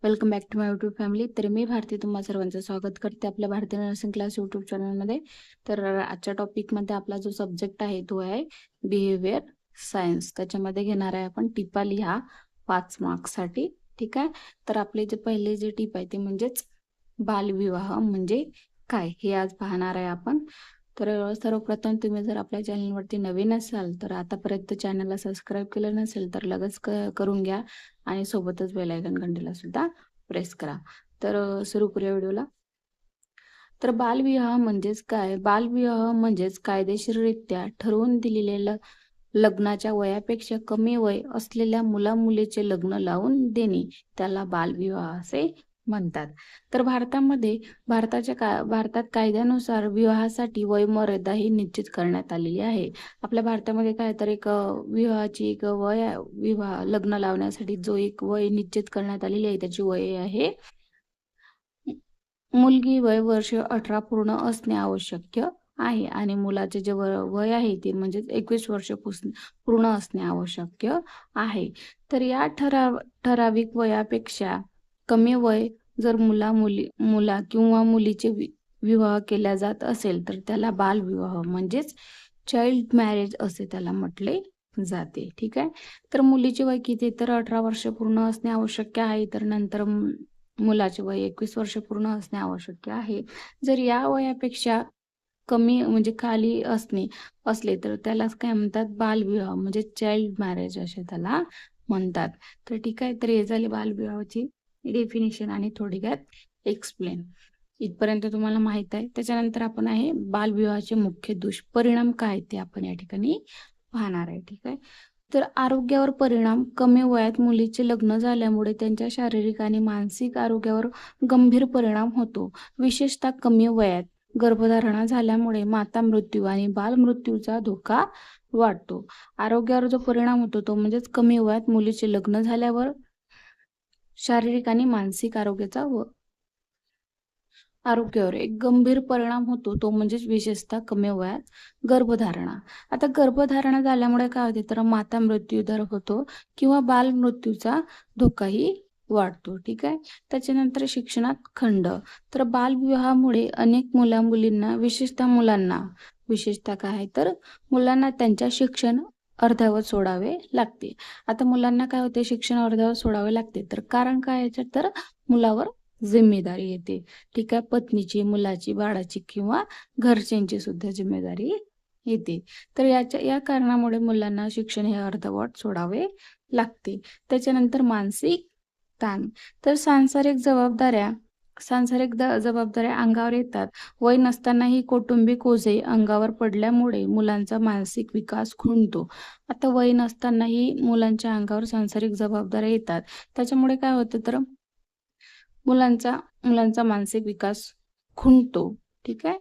Welcome back to my YouTube family. तर मी भारती तुम्हा सर्वांचं स्वागत करते आपल्या भारतीय नर्सिंग क्लास यूट्यूब चॅनलमध्ये. तर आजच्या टॉपिकमध्ये आपला जो सब्जेक्ट आहे तो आहे बिहेवियर सायन्स. त्याच्यामध्ये घेणार आहे आपण टिपा लिहा 5 मार्क्ससाठी. ठीक आहे. तर आपले जे पहिले जे टिप आहे ते म्हणजेच बालविवाह म्हणजे काय हे आज पाहणार आहे आपण. तर सर्वप्रथम तुम्ही जर आपल्या चॅनलवरती नवीन असाल तर आतापर्यंत चॅनलला सबस्क्राईब केलं नसेल तर लगेच करून घ्या आणि सोबतच बेल आयकॉन घंटीला सुद्धा प्रेस करा. तर सुरू करूया व्हिडिओला. तर बालविवाह म्हणजेच काय? बालविवाह म्हणजेच कायदेशीररित्या ठरवून दिलेल्या लग्नाच्या वयापेक्षा कमी वय असलेल्या मुला-मुलीचे लग्न लावून देणे त्याला बालविवाह असे म्हणतात. तर भारतात कायद्यानुसार विवाहासाठी वयमर्यादा ही निश्चित करण्यात आलेली आहे. आपल्या भारतामध्ये काय तर एक विवाहाची एक लग्न लावण्यासाठी जो एक वय निश्चित करण्यात आलेली आहे त्याची वय आहे मुलगी वय वर्ष 18 पूर्ण असणे आवश्यक आहे आणि मुलाचे जे वय आहे ते म्हणजे 21 वर्ष पूर्ण असणे आवश्यक आहे. तर या ठराविक वयापेक्षा कमी वय जर मुला किंवा मुलीचे विवाह केला जात असेल तर त्याला बालविवाह म्हणजेच चाइल्ड मॅरेज असे त्याला म्हटले जाते. ठीक आहे. तर मुलीचे वय किती? तर 18 वर्ष पूर्ण असणे आवश्यक आहे. तर नंतर मुलाचे वय 21 वर्ष पूर्ण असणे आवश्यक आहे. जर या वयापेक्षा कमी म्हणजे खाली असले तर त्यालाच काय म्हणतात? बालविवाह म्हणजे चाइल्ड मॅरेज असे त्याला म्हणतात. तर ठीक आहे. तर हे झाली बालविवाहाची डेफिनेशन आणि थोडक्यात एक्सप्लेन. इथपर्यंत तुम्हाला माहित आहे. त्याच्यानंतर आपण आहे बालविवाहाचे मुख्य दुष्परिणाम काय ते आपण या ठिकाणी पाहणार आहे. ठीक आहे. तर आरोग्यावर परिणाम. कमी वयात मुलीचे लग्न झाल्यामुळे त्यांच्या शारीरिक आणि मानसिक आरोग्यावर गंभीर परिणाम होतो. विशेषतः कमी वयात गर्भधारणा झाल्यामुळे माता मृत्यू आणि बालमृत्यूचा धोका वाढतो. आरोग्यावर जो परिणाम होतो तो म्हणजेच कमी वयात मुलीचे लग्न झाल्यावर शारीरिक आणि मानसिक आरोग्यावर एक गंभीर परिणाम होतो तो म्हणजेच विशेषतः कमी वयात गर्भधारणा. आता गर्भधारणा झाल्यामुळे काय होते तर माता मृत्यू दर होतो किंवा बाल मृत्यूचा धोकाही वाढतो. ठीक आहे. त्याच्यानंतर शिक्षणात खंड. तर बालविवाहामुळे अनेक मुलींना विशेषतः काय आहे तर मुलांना त्यांच्या शिक्षण अर्ध्यावर सोडावे लागते. आता मुलांना काय होते शिक्षण अर्ध्यावर सोडावे लागते तर कारण काय याच्यात तर मुलावर जिम्मेदारी येते. ठीक आहे. पत्नीची, मुलाची, बाळाची किंवा घरच्यांची सुद्धा जिम्मेदारी येते. तर या कारणामुळे मुलांना शिक्षण हे अर्धवट सोडावे लागते. त्याच्यानंतर मानसिक ताण. तर सांसारिक जबाबदाऱ्या अंगावर येतात. वय नसतानाही कौटुंबिक ओझे अंगावर पडल्यामुळे मुलांचा मानसिक विकास खुंटतो. आता वय नसतानाही मुलांच्या अंगावर सांसारिक जबाबदाऱ्या येतात. त्याच्यामुळे काय होतं तर मुलांचा मानसिक विकास खुंटतो. ठीक आहे.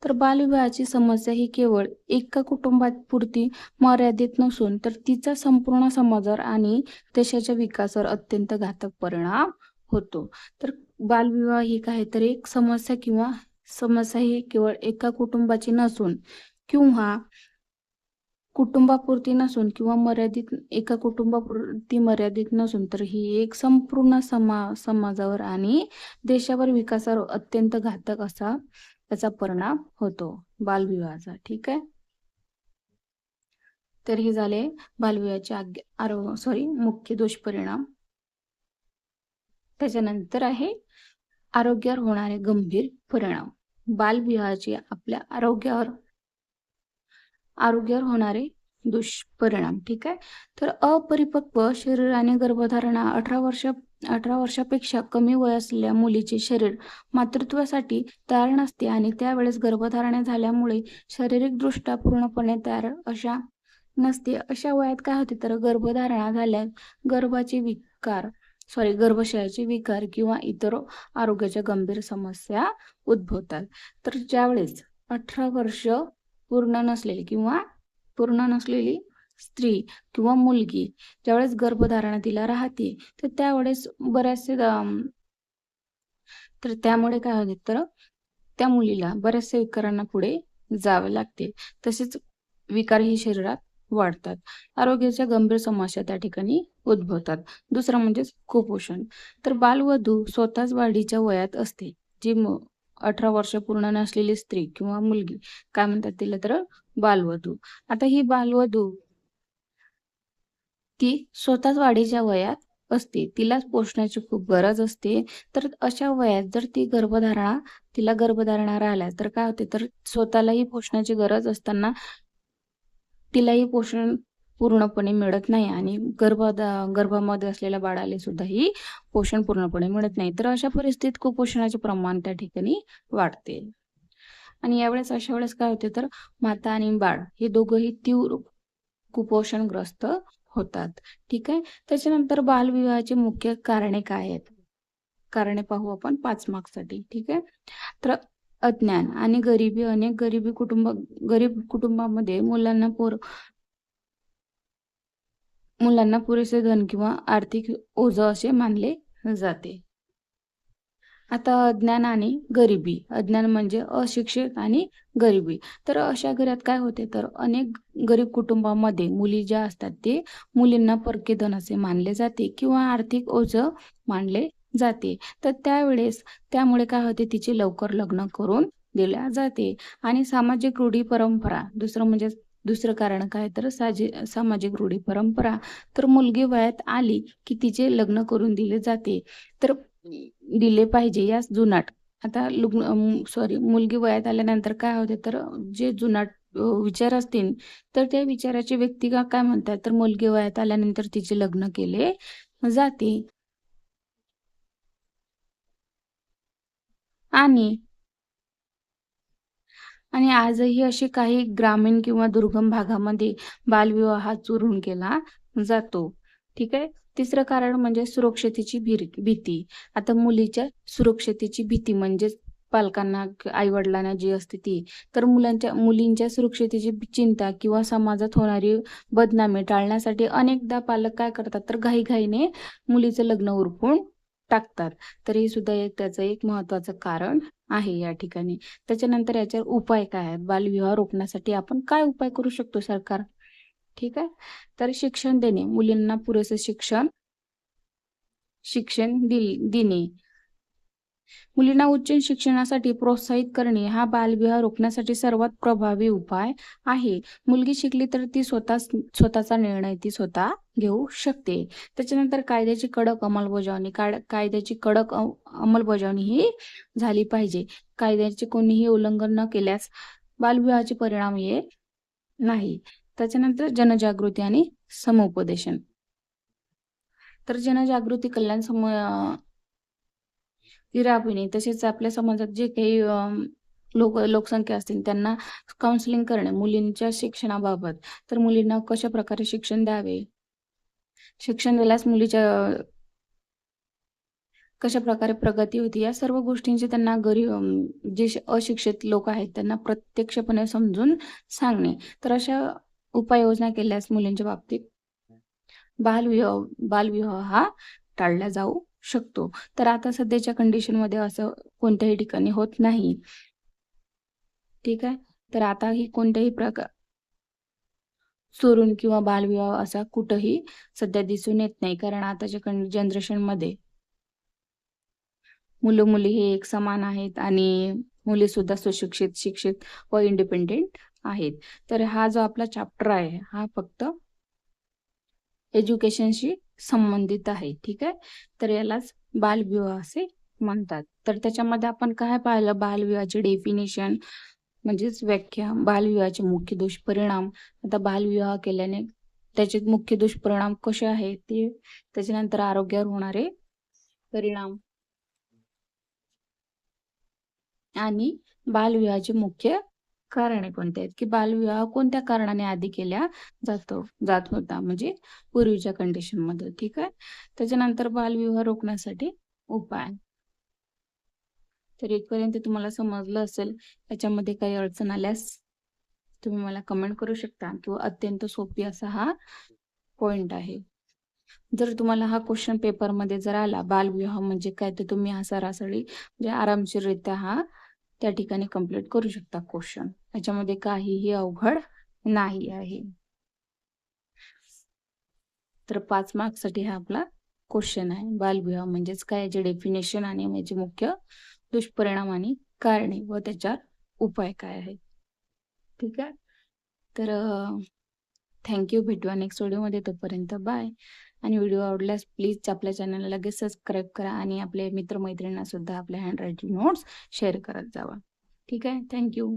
तर बालविवाहाची समस्या ही केवळ एका कुटुंबापुरती मर्यादित नसून तर तिचा संपूर्ण समाजावर आणि देशाच्या विकासावर अत्यंत घातक परिणाम होतो. तर बालविवाह ही काहीतरी एक समस्या ही केवळ एका कुटुंबाची नसून किंवा एका कुटुंबापुरती मर्यादित नसून तर ही एक संपूर्ण समाजावर आणि देशावर विकासावर अत्यंत घातक असा त्याचा परिणाम होतो बालविवाहाचा. ठीक आहे. तर हे झाले बालविवाहाचे मुख्य दुष्परिणाम. त्याच्यानंतर आहे आरोग्यावर होणारे गंभीर परिणाम. बालविवाहाचे आपल्या आरोग्यावर होणारे दुष्परिणाम. ठीक आहे. तर अपरिपक्व शरीर आणि गर्भधारणा 18 वर्षापेक्षा कमी वय असलेल्या मुलीचे शरीर मातृत्वासाठी तयार नसते आणि त्यावेळेस गर्भधारणा झाल्यामुळे शारीरिकदृष्ट्या पूर्णपणे तयार नसते. अशा वयात काय होते तर गर्भधारणा झाल्यास गर्भाशयाचे विकार किंवा इतर आरोग्याच्या गंभीर समस्या उद्भवतात. तर ज्यावेळेस 18 वर्ष पूर्ण नसलेली स्त्री किंवा मुलगी ज्यावेळेस गर्भधारणा तिला राहते तर त्यावेळेस त्यामुळे काय होते तर त्या मुलीला बऱ्याचशा विकारांना पुढे जावे लागते. तसेच विकार ही शरीरात वाढतात. आरोग्याच्या गंभीर समस्या त्या ठिकाणी उद्भवतात. दुसरं म्हणजे कुपोषण. तर बालवधू स्वतःच वाढीच्या वयात असते. जी 18 वर्ष पूर्ण नसलेली स्त्री किंवा मुलगी काय म्हणतात तिला तर बालवधू. आता ही बालवधू ती स्वतःच वाढीच्या वयात असते. तिलाच पोषणाची खूप गरज असते. तर अशा वयात जर तिला गर्भधारणा राहिल्या तर काय होते तर स्वतःलाही पोषणाची गरज असताना तिलाही पोषण पूर्णपणे मिळत नाही आणि गर्भामध्ये असलेल्या बाळाला सुद्धाही पोषण पूर्णपणे मिळत नाही. तर अशा परिस्थितीत कुपोषणाचे प्रमाण त्या ठिकाणी वाढते. आणि अशा वेळेस काय होते तर माता आणि बाळ हे दोघंही तीव्र कुपोषणग्रस्त होतात. ठीक आहे. त्याच्यानंतर बालविवाहाची मुख्य कारणे काय आहेत? कारणे पाहू आपण 5 मार्क्ससाठी. ठीक आहे. तर अज्ञान आणि गरिबी. अनेक गरीब कुटुंबामध्ये मुलांना पुरेसे धन किंवा आर्थिक ओझं असे मानले जाते. आता अज्ञान आणि गरिबी. अज्ञान म्हणजे अशिक्षित आणि गरिबी. तर अशा घरात काय होते तर अनेक गरीब कुटुंबामध्ये मुली ज्या असतात ते मुलींना परके धन असे मानले जाते किंवा आर्थिक ओझं मानले जाते. तर त्यामुळे काय होते तिचे लवकर लग्न करून दिल्या जाते आणि सामाजिक रूढी परंपरा. दुसरं कारण काय तर सामाजिक रूढी परंपरा. तर मुलगी वयात आली की तिचे लग्न करून दिले जाते. तर दिले पाहिजे यास जुनाट. आता मुलगी वयात आल्यानंतर काय होते तर जे जुनाट विचार असतील तर त्या विचाराचे व्यक्ती काय म्हणतात तर मुलगी वयात आल्यानंतर तिचे लग्न केले जाते. आणि आणि आजही असे काही ग्रामीण किंवा दुर्गम भागामध्ये बालविवाह हा चुरून केला जातो. ठीक आहे. तिसरं कारण म्हणजे सुरक्षतेची भीती. आता मुलीच्या सुरक्षतेची भीती म्हणजेच पालकांना, आई-वडिलांना जी असते ती. तर मुलींच्या सुरक्षतेची चिंता किंवा समाजात होणारी बदनामी टाळण्यासाठी अनेकदा पालक काय करतात तर घाईघाईने मुलीचं लग्न उरकून टाकतात. तर हे सुद्धा त्याचं एक महत्त्वाचं कारण आहे या ठिकाणी. त्याच्यानंतर याच्यावर उपाय काय आहेत? बालविवाह रोखण्यासाठी आपण काय उपाय करू शकतो सरकार? ठीक आहे. तर शिक्षण देणे, मुलींना पुरेसे शिक्षण देणे. मुलींना उच्च शिक्षणासाठी प्रोत्साहित करणे हा बालविवाह रोखण्यासाठी सर्वात प्रभावी उपाय आहे. मुलगी शिकली तर ती स्वतःचा निर्णय ती स्वतः घेऊ शकते. त्याच्यानंतर कायद्याची कडक अंमलबजावणी ही झाली पाहिजे. कायद्याचे कोणीही उल्लंघन न केल्यास बालविवाहाचे परिणाम येत नाही. त्याच्यानंतर जनजागृती आणि समुपदेशन. तर जनजागृती ती राबविणे. तसेच आपल्या समाजात जे काही लोकसंख्या असतील त्यांना काउन्सिलिंग करणे मुलींच्या शिक्षणाबाबत. तर मुलींना कशाप्रकारे शिक्षण द्यावे, शिक्षण दिल्यास मुलीच्या कशाप्रकारे प्रगती होती, या सर्व गोष्टींची त्यांना जे अशिक्षित लोक आहेत त्यांना प्रत्यक्षपणे समजून सांगणे. तर अशा उपाययोजना केल्यास मुलींच्या बाबतीत बालविवाह हा टाळला जाऊ शकतो. तर आता सध्याच्या कंडिशनमध्ये असं कोणत्याही ठिकाणी होत नाही. ठीक आहे. तर आता ही कोणत्याही चोरून किंवा बालविवाह असा कुठंही सध्या दिसून येत नाही. कारण आताच्या जनरेशनमध्ये मुलं-मुली हे एक समान आहेत आणि मुलीसुद्धा सुशिक्षित, शिक्षित व इंडिपेंडेंट आहेत. तर हा जो आपला चॅप्टर आहे हा फक्त एज्युकेशनशी संबंधित आहे. ठीक आहे. तर यालाच बालविवाह असे म्हणतात. तर त्याच्यामध्ये आपण काय पाहिलं बालविवाहाची डेफिनेशन म्हणजेच व्याख्या, बालविवाहाचे मुख्य दुष्परिणाम. आता बालविवाह केल्याने त्याचे मुख्य दुष्परिणाम कसे आहेत ते, त्याच्यानंतर आरोग्यावर होणारे परिणाम आणि बालविवाहाचे मुख्य कारणे कोणते आहेत, की बालविवाह कोणत्या कारणाने आधी केल्या जात होता म्हणजे पूर्वीच्या कंडिशनमध्ये. ठीक आहे. त्याच्यानंतर बालविवाह रोखण्यासाठी उपाय. तर इथपर्यंत तुम्हाला समजलं असेल. याच्यामध्ये काही अडचण आल्यास तुम्ही मला कमेंट करू शकता किंवा अत्यंत सोपी असा हा पॉइंट आहे. जर तुम्हाला हा क्वेश्चन पेपरमध्ये जर आला बालविवाह म्हणजे काय, तर तुम्ही हा सरासरी म्हणजे आरामशीररित्या हा त्या ठिकाणी कंप्लीट करू शकता क्वेश्चन. याच्यामध्ये काहीही अवघड नाही आहे. तर 5 मार्क्ससाठी हा आपला क्वेश्चन आहे. बालविवाह म्हणजेच काय, याचे डेफिनेशन आणि याचे मुख्य दुष्परिणाम आणि कारणे व त्याच्यावर उपाय काय आहेत. ठीक आहे. तर थँक्यू. भेटूया नेक्स्ट व्हिडिओमध्ये. तोपर्यंत बाय. आणि व्हिडिओ आवडल्यास प्लीज आपल्या चॅनलला लगेच सबस्क्राईब करा आणि आपले मित्रमैत्रिणींना सुद्धा आपल्या हँडरायटिंग नोट्स शेअर करत जावा. ठीक आहे. थँक्यू.